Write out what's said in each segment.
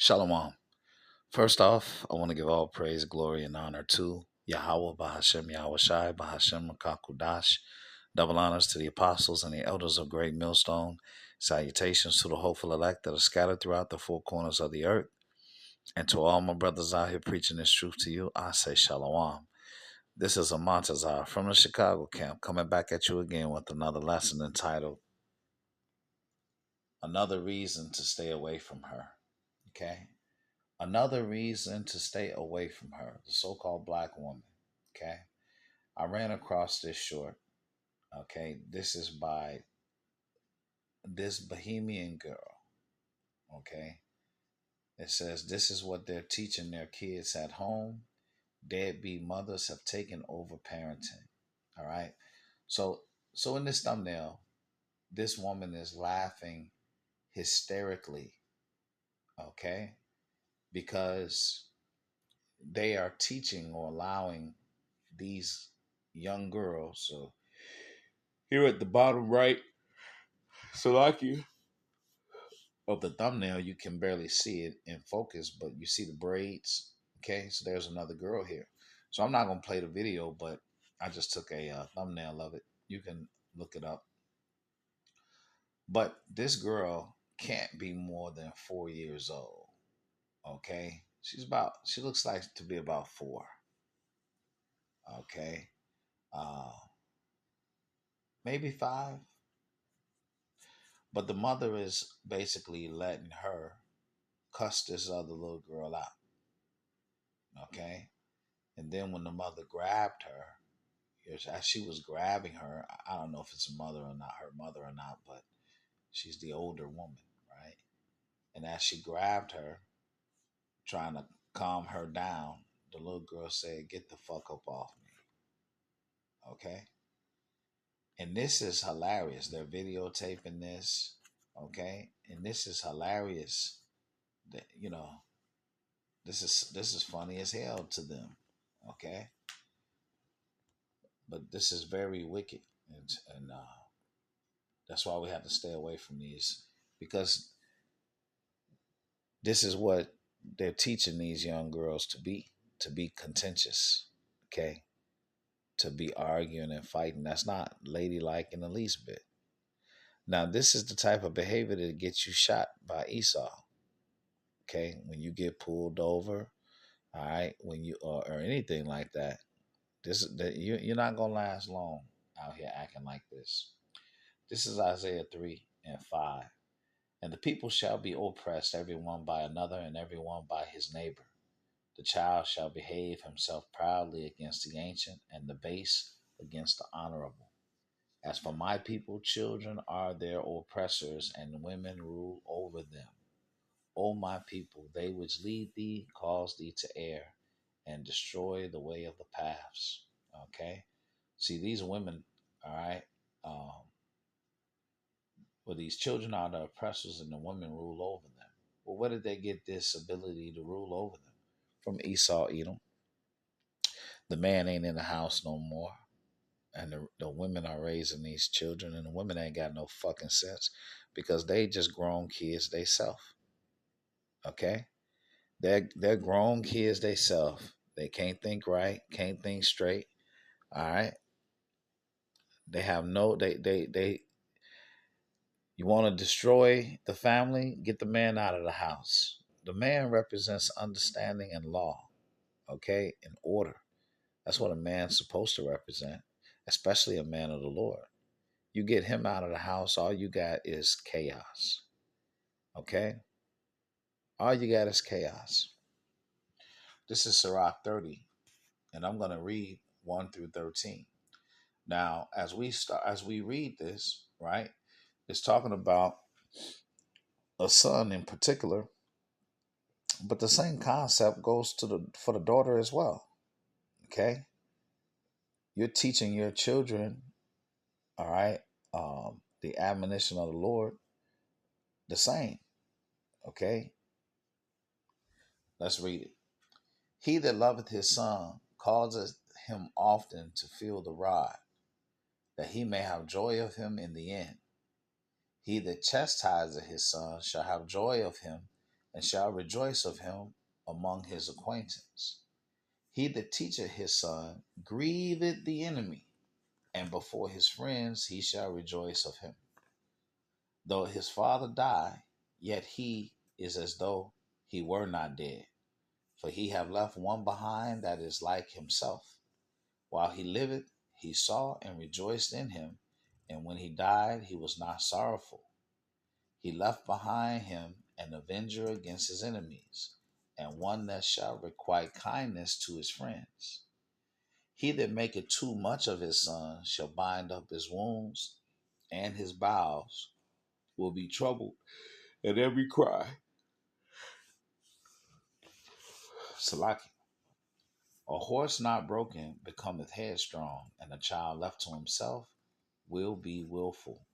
Shalom. First off, I want to give all praise, glory, and honor to Yahweh Bahashem Yahweh Shai Bahashem Rakakudash. Double honors to the apostles and the elders of Great Millstone. Salutations to the hopeful elect that are scattered throughout the four corners of the earth. And to all my brothers out here preaching this truth to you, I say Shalom. This is a Montazar from the Chicago camp coming back at you again with another lesson entitled Another Reason to Stay Away from Her. Okay? Another reason to stay away from her, the so called black woman. Okay. I ran across this short. Okay. This is by this Bohemian girl. Okay. It says, this is what they're teaching their kids at home. Deadbeat mothers have taken over parenting. All right. So, so in this thumbnail, this woman is laughing hysterically. Okay. Because they are teaching or allowing these young girls. So here at the bottom right, Salaki, of the thumbnail, you can barely see it in focus, but you see the braids. Okay, so there's another girl here. So I'm not going to play the video, but I just took a thumbnail of it. You can look it up. But this girl can't be more than 4 years old. Okay, she looks like to be about four. Okay, uh, maybe five. But the mother is basically letting her cuss this other little girl out. Okay. And then when the mother grabbed her, as she was grabbing her, I don't know if it's a mother or not, her mother or not, but she's the older woman, right? And as she grabbed her, trying to calm her down, the little girl said, "Get the fuck up off me." Okay. And this is hilarious. They're videotaping this. Okay. And this is hilarious. That, this is funny as hell to them. Okay. But this is very wicked. And that's why we have to stay away from these, because this is what they're teaching these young girls to be contentious, okay? To be arguing and fighting. That's not ladylike in the least bit. Now, this is the type of behavior that gets you shot by Esau, okay? When you get pulled over, all right, when you or anything like that, you're not gonna last long out here acting like this. This is Isaiah 3:5. And the people shall be oppressed, every one by another, and every one by his neighbor. The child shall behave himself proudly against the ancient, and the base against the honorable. As for my people, children are their oppressors, and women rule over them. O my people, they which lead thee cause thee to err, and destroy the way of the paths. Okay? See, these women, all right, um, well, these children are the oppressors, and the women rule over them. Well, where did they get this ability to rule over them? From Esau, Edom. The man ain't in the house no more. And the women are raising these children, and the women ain't got no fucking sense because they just grown kids they self. Okay? They're grown kids they self. They can't think right, can't think straight. All right. They have no they you want to destroy the family, get the man out of the house. The man represents understanding and law, okay, and order. That's what a man's supposed to represent, especially a man of the Lord. You get him out of the house, all you got is chaos. Okay? All you got is chaos. This is Sirach 30, and I'm going to read 1 through 13. Now, as we read this, right, it's talking about a son in particular, but the same concept goes to the for the daughter as well. Okay? You're teaching your children, all right, the admonition of the Lord the same. Okay? Let's read it. He that loveth his son causeth him often to feel the rod, that he may have joy of him in the end. He that chastiseth his son shall have joy of him, and shall rejoice of him among his acquaintance. He that teacheth his son grieveth the enemy, and before his friends he shall rejoice of him. Though his father die, yet he is as though he were not dead, for he have left one behind that is like himself. While he liveth, he saw and rejoiced in him, and when he died, he was not sorrowful. He left behind him an avenger against his enemies, and one that shall requite kindness to his friends. He that maketh too much of his son shall bind up his wounds, and his bowels will be troubled at every cry. Salaki. A horse not broken becometh headstrong, and a child left to himself will be willful.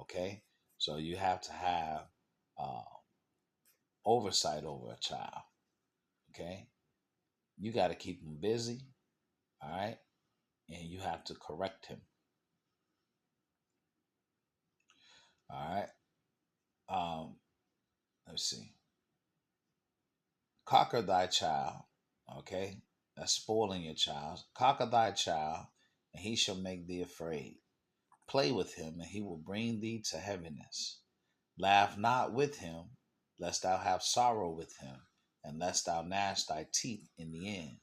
Okay? So you have to have uh, oversight over a child. Okay? You got to keep him busy. All right? And you have to correct him. All right? Let's see. Conquer thy child. Okay? That's spoiling your child. Conquer thy child, and he shall make thee afraid. Play with him, and he will bring thee to heaviness. Laugh not with him, lest thou have sorrow with him, and lest thou gnash thy teeth in the end.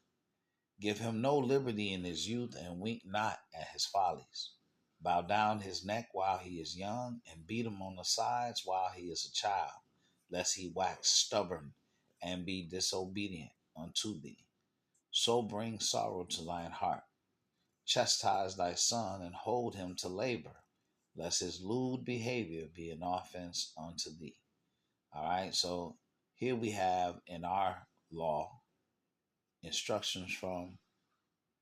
Give him no liberty in his youth, and wink not at his follies. Bow down his neck while he is young, and beat him on the sides while he is a child, lest he wax stubborn and be disobedient unto thee. So bring sorrow to thine heart. Chastise thy son, and hold him to labor, lest his lewd behavior be an offense unto thee. All right, so here we have in our law instructions from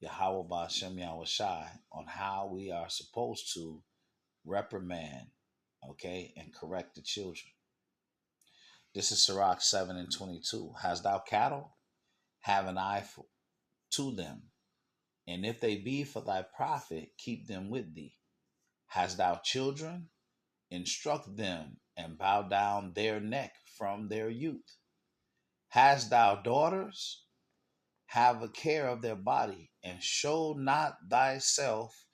Yahweh Ba'Shem Yahushai on how we are supposed to reprimand, okay, and correct the children. This is Sirach 7 and 22. Hast thou cattle? Have an eye to them, and if they be for thy profit, keep them with thee. Hast thou children? Instruct them, and bow down their neck from their youth. Hast thou daughters? Have a care of their body, and show not thyself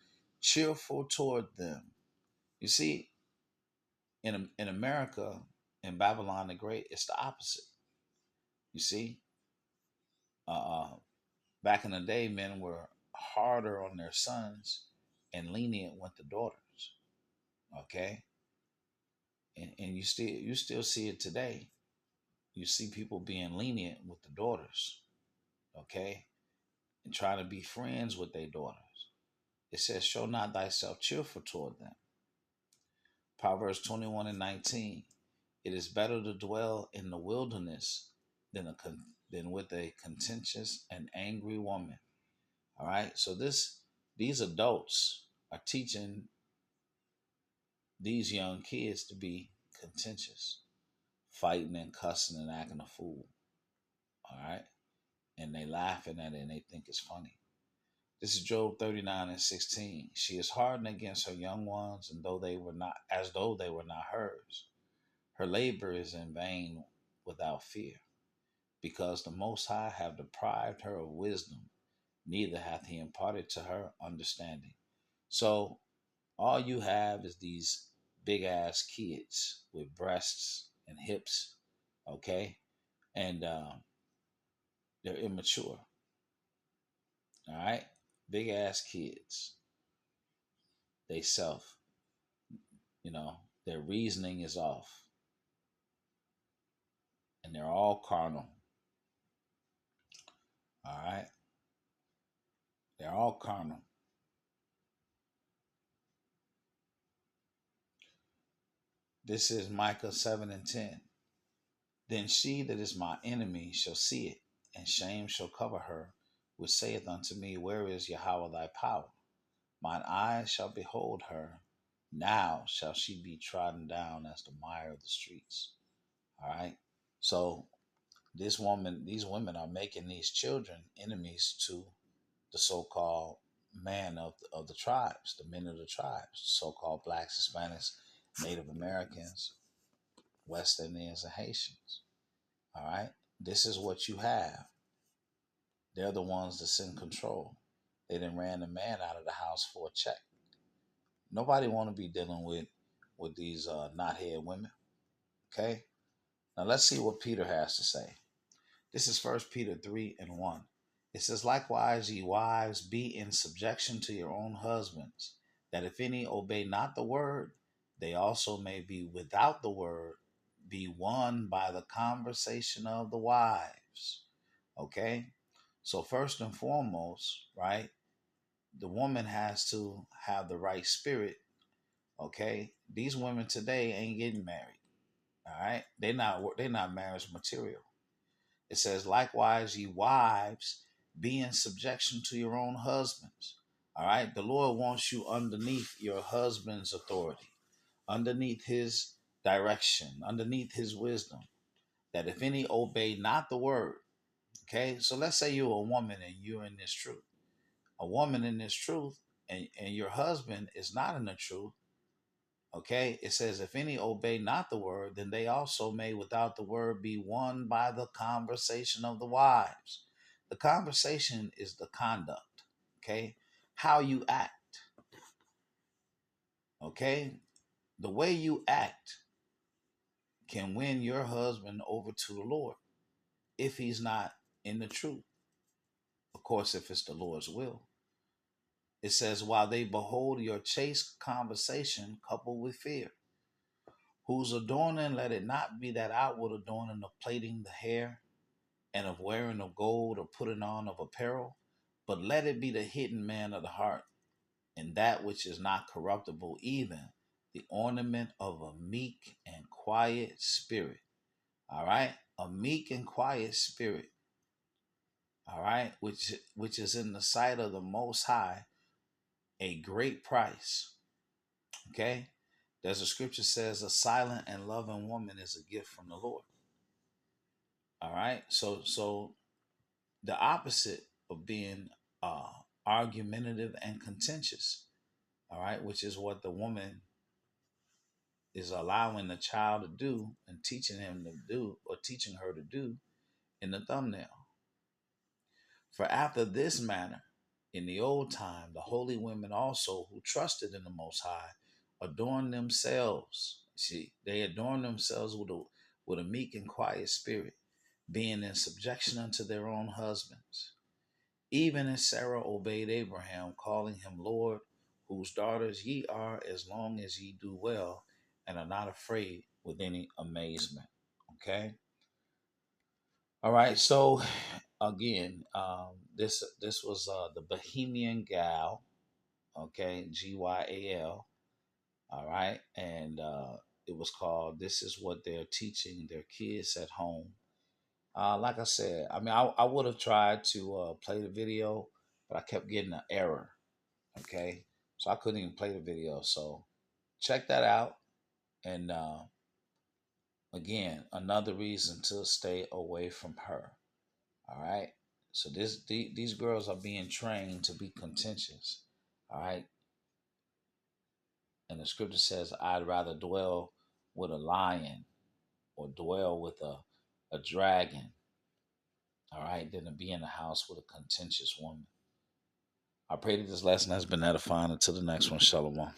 cheerful toward them. You see, in America, in Babylon the Great, it's the opposite. You see, uh, back in the day, men were harder on their sons and lenient with the daughters. Okay, and you still see it today. You see people being lenient with the daughters. Okay, and trying to be friends with their daughters. It says, "Show not thyself cheerful toward them." Proverbs 21 and 19. It is better to dwell in the wilderness than with a contentious and angry woman. All right. So these adults are teaching these young kids to be contentious, fighting and cussing and acting a fool. All right. And they laughing at it and they think it's funny. This is Job 39 and 16. She is hardened against her young ones, and though they were not as though they were not hers. Her labor is in vain without fear, because the Most High have deprived her of wisdom, neither hath he imparted to her understanding. So all you have is these big ass kids with breasts and hips, okay? And they're immature, all right? Big ass kids. They self, their reasoning is off, and they're all carnal, all right? They're all carnal. This is Micah 7 and 10. Then she that is my enemy shall see it, and shame shall cover her, which saith unto me, Where is Yahweh thy power? Mine eyes shall behold her. Now shall she be trodden down as the mire of the streets. All right. So these women are making these children enemies to the so-called man of the tribes, the men of the tribes, so-called blacks, Hispanics, Native Americans, West Indians, and Haitians. All right. This is what you have. They're the ones that's in control. They done ran the man out of the house for a check. Nobody want to be dealing with these knothead women. Okay. Now let's see what Peter has to say. This is First Peter 3:1. It says, "Likewise, ye wives, be in subjection to your own husbands, that if any obey not the word, they also may be without the word, be won by the conversation of the wives." Okay? So, first and foremost, right, the woman has to have the right spirit. Okay? These women today ain't getting married. All right? They're not marriage material. It says, "Likewise, ye wives, be in subjection to your own husbands." All right. The Lord wants you underneath your husband's authority, underneath his direction, underneath his wisdom. That if any obey not the word, okay. So let's say you're a woman and you're in this truth. A woman in this truth, and your husband is not in the truth. Okay, it says, "If any obey not the word, then they also may without the word be won by the conversation of the wives." The conversation is the conduct, okay? How you act, okay? The way you act can win your husband over to the Lord if he's not in the truth. Of course, if it's the Lord's will. It says, "While they behold your chaste conversation coupled with fear, whose adorning let it not be that outward adorning of plaiting the hair and of wearing of gold or putting on of apparel, but let it be the hidden man of the heart, and that which is not corruptible, even the ornament of a meek and quiet spirit." All right, a meek and quiet spirit. All right, which is in the sight of the Most High a great price. Okay, there's a scripture says, "A silent and loving woman is a gift from the Lord." All right, so the opposite of being argumentative and contentious, all right, which is what the woman is allowing the child to do and teaching him to do, or teaching her to do in the thumbnail. "For after this manner, in the old time, the holy women also who trusted in the Most High adorned themselves." See, they adorn themselves with a meek and quiet spirit, being in subjection unto their own husbands. Even as Sarah obeyed Abraham, calling him Lord, whose daughters ye are, as long as ye do well and are not afraid with any amazement. Okay. All right. So again, this was the Bohemian Gal. Okay, Gyal. All right, and it was called "This Is What They're Teaching Their Kids at Home." Like I said, I mean, I would have tried to play the video, but I kept getting an error. Okay, so I couldn't even play the video. So check that out. And again, another reason to stay away from her. All right. So these girls are being trained to be contentious. All right. And the scripture says, "I'd rather dwell with a lion or dwell with a dragon, all right, than to be in the house with a contentious woman." I pray that this lesson has been edifying. Until the next one, Shalom.